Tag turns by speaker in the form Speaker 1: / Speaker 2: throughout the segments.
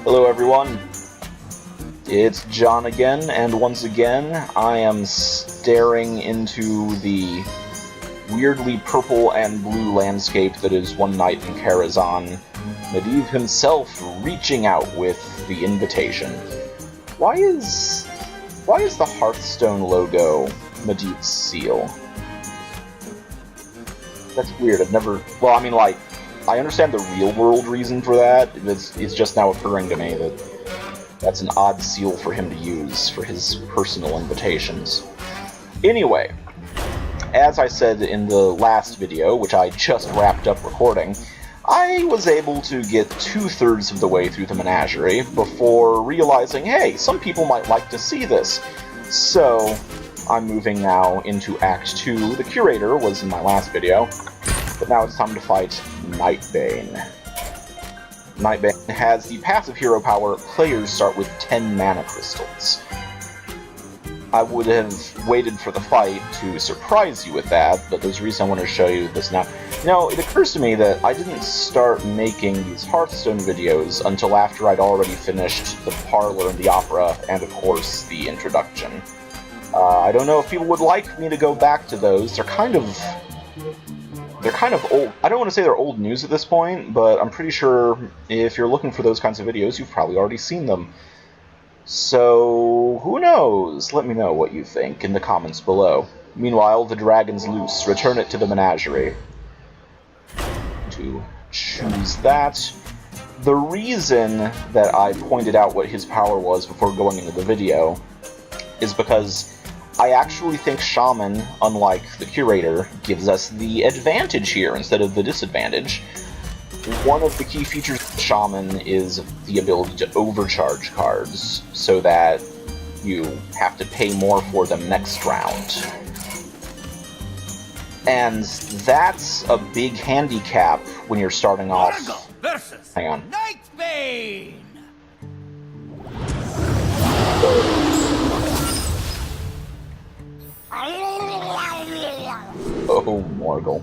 Speaker 1: Hello everyone, it's John again, and once again I am staring into the weirdly purple and blue landscape that is One Night in Karazhan, Medivh himself reaching out with the invitation. Why is the Hearthstone logo Medivh's seal? That's weird. Well, I mean, like, I understand the real-world reason for that. It's just now occurring to me that that's an odd seal for him to use for his personal invitations. Anyway, as I said in the last video, which I just wrapped up recording, I was able to get 2/3 of the way through the menagerie before realizing, hey, some people might like to see this. So, I'm moving now into Act 2. The Curator was in my last video, but now it's time to fight Nightbane. Nightbane has the passive hero power. Players start with 10 mana crystals. I would have waited for the fight to surprise you with that, but there's a reason I want to show you this now. Now, it occurs to me that I didn't start making these Hearthstone videos until after I'd already finished the Parlor and the Opera, and of course, the introduction. I don't know if people would like me to go back to those. They're kind of old. I don't want to say they're old news at this point, but I'm pretty sure if you're looking for those kinds of videos, you've probably already seen them. So, who knows? Let me know what you think in the comments below. Meanwhile, the dragon's loose. Return it to the menagerie. To choose that. The reason that I pointed out what his power was before going into the video is because I actually think Shaman, unlike the Curator, gives us the advantage here instead of the disadvantage. One of the key features of Shaman is the ability to overcharge cards, so that you have to pay more for them next round. And that's a big handicap when you're starting off. Hang on.
Speaker 2: Nightbane!
Speaker 1: Oh, Morgul.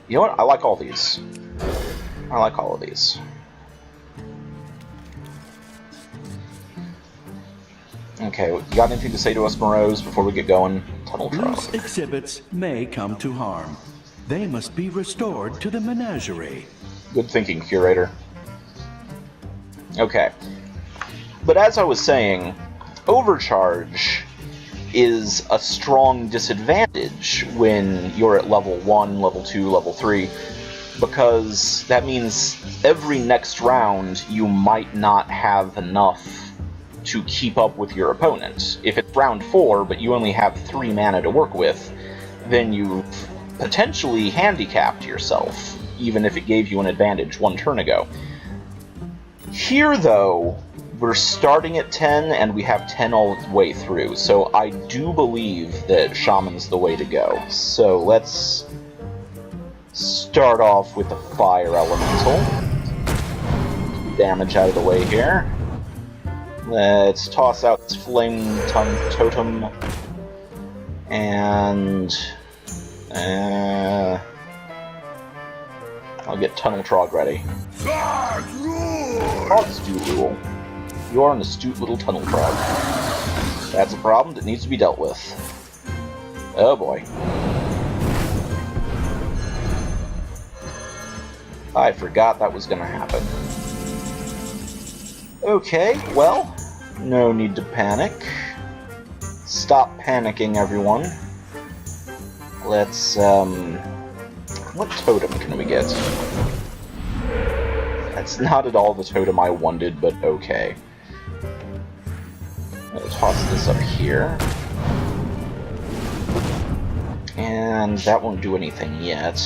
Speaker 1: You know what? I like all these. I like all of these. Okay, you got anything to say to us, Morose, before we get going? Tunnel Trog.
Speaker 3: Loose exhibits may come to harm. They must be restored to the menagerie.
Speaker 1: Good thinking, Curator. Okay. But as I was saying, Overcharge is a strong disadvantage when you're at level 1, level 2, level 3, because that means every next round you might not have enough to keep up with your opponent. If it's round 4, but you only have 3 mana to work with, then you've potentially handicapped yourself, even if it gave you an advantage 1 turn ago. Here, though, we're starting at 10, and we have 10 all the way through, so I do believe that Shaman's the way to go. So let's start off with the Fire Elemental. Damage out of the way here. Let's toss out this Flame Totem, and I'll get Tunnel Trog ready. Trog's do rule. You are an astute little tunnel trog. That's a problem that needs to be dealt with. Oh boy. I forgot that was gonna happen. Okay, well, no need to panic. Stop panicking, everyone. Let's, what totem can we get? That's not at all the totem I wanted, but okay. I'll toss this up here. And that won't do anything yet.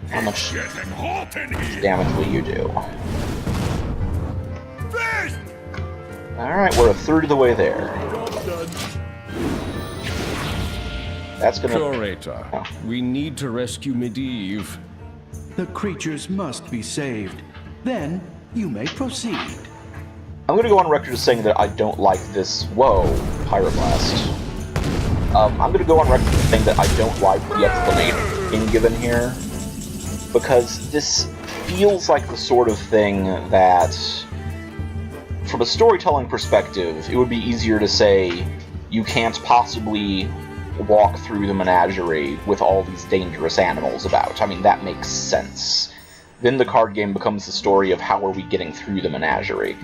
Speaker 1: How much damage will you do? Alright, we're a third of the way there. That's gonna...
Speaker 4: Curator, we need to rescue Medivh.
Speaker 3: The creatures must be saved. Then you may proceed.
Speaker 1: I'm gonna go on record as saying that I don't like this... Whoa, Pyroblast. I'm gonna go on record as saying that I don't like the exclamation being given here. because this feels like the sort of thing that, from a storytelling perspective, it would be easier to say you can't possibly walk through the menagerie with all these dangerous animals about. I mean, that makes sense. Then the card game becomes the story of how are we getting through the menagerie.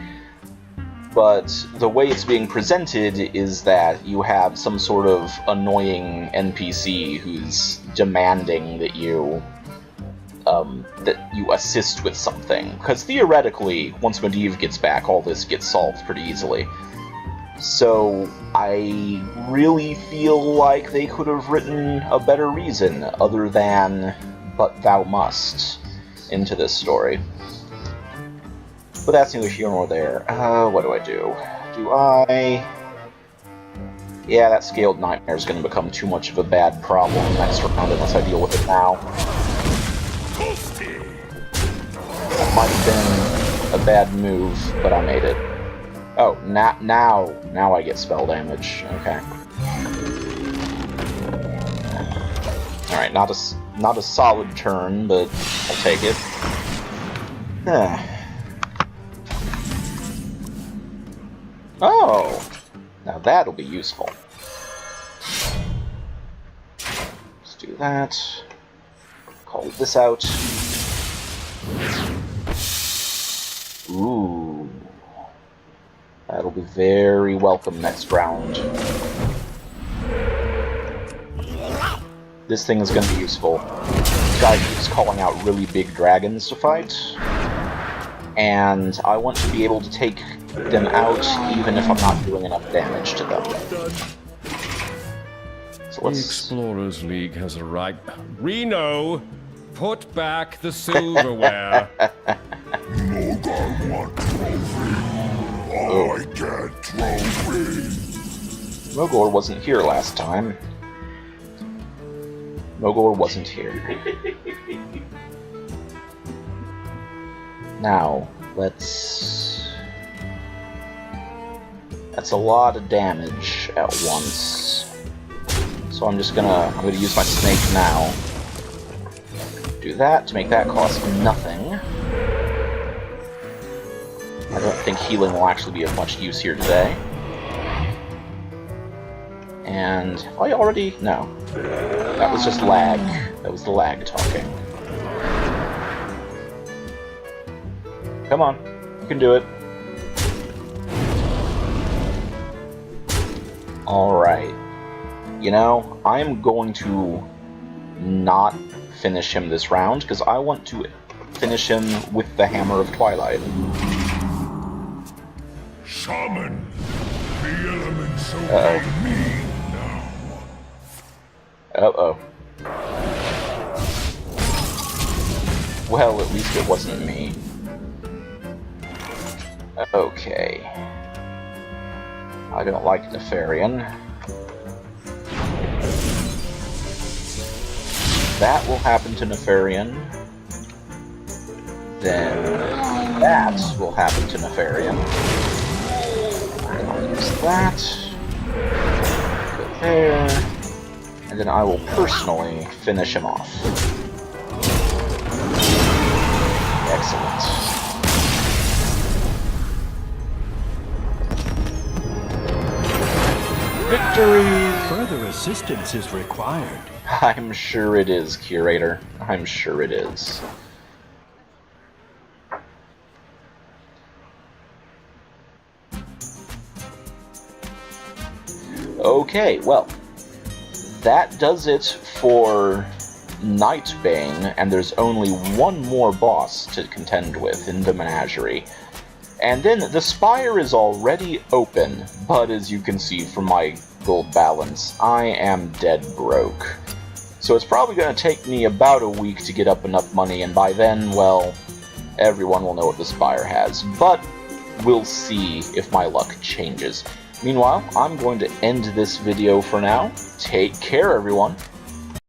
Speaker 1: But the way it's being presented is that you have some sort of annoying NPC who's demanding that you assist with something. Because theoretically, once Medivh gets back, all this gets solved pretty easily. So I really feel like they could have written a better reason other than "but thou must" into this story. But that's neither here nor there. What do I do? Yeah, that Scaled Nightmare is going to become too much of a bad problem next round unless I deal with it now. That might have been a bad move, but I made it. Oh, now I get spell damage. Okay. Alright, not a solid turn, but I'll take it. Oh! Now that'll be useful. Let's do that. Call this out. Ooh. That'll be very welcome next round. This thing is going to be useful. This guy keeps calling out really big dragons to fight, and I want to be able to take them out even if I'm not doing enough damage to them. So
Speaker 4: The Explorers League has a right. Reno, put back the silverware.
Speaker 2: I get trophy.
Speaker 1: Mogor wasn't here last time. Mogor wasn't here. Now, let's... That's a lot of damage at once. So I'm gonna use my snake now. Do that to make that cost nothing. I don't think healing will actually be of much use here today. And... I already... No. That was just lag. That was the lag talking. Come on. You can do it. Alright. You know, I'm going to not finish him this round, because I want to finish him with the Hammer of Twilight.
Speaker 2: Shaman, the elements obey me now.
Speaker 1: Uh-oh. Well, at least it wasn't me. Okay. I don't like Nefarian. That will happen to Nefarian. Then that will happen to Nefarian. I'll use that. Go there. And then I will personally finish him off. Excellent. Victory!
Speaker 3: Further assistance is required.
Speaker 1: I'm sure it is, Curator. I'm sure it is. Okay, well, that does it for Nightbane, and there's only one more boss to contend with in the Menagerie. And then the Spire is already open, but as you can see from my gold balance, I am dead broke. So it's probably going to take me about a week to get up enough money, and by then, well, everyone will know what the Spire has. But we'll see if my luck changes. Meanwhile, I'm going to end this video for now. Take care, everyone.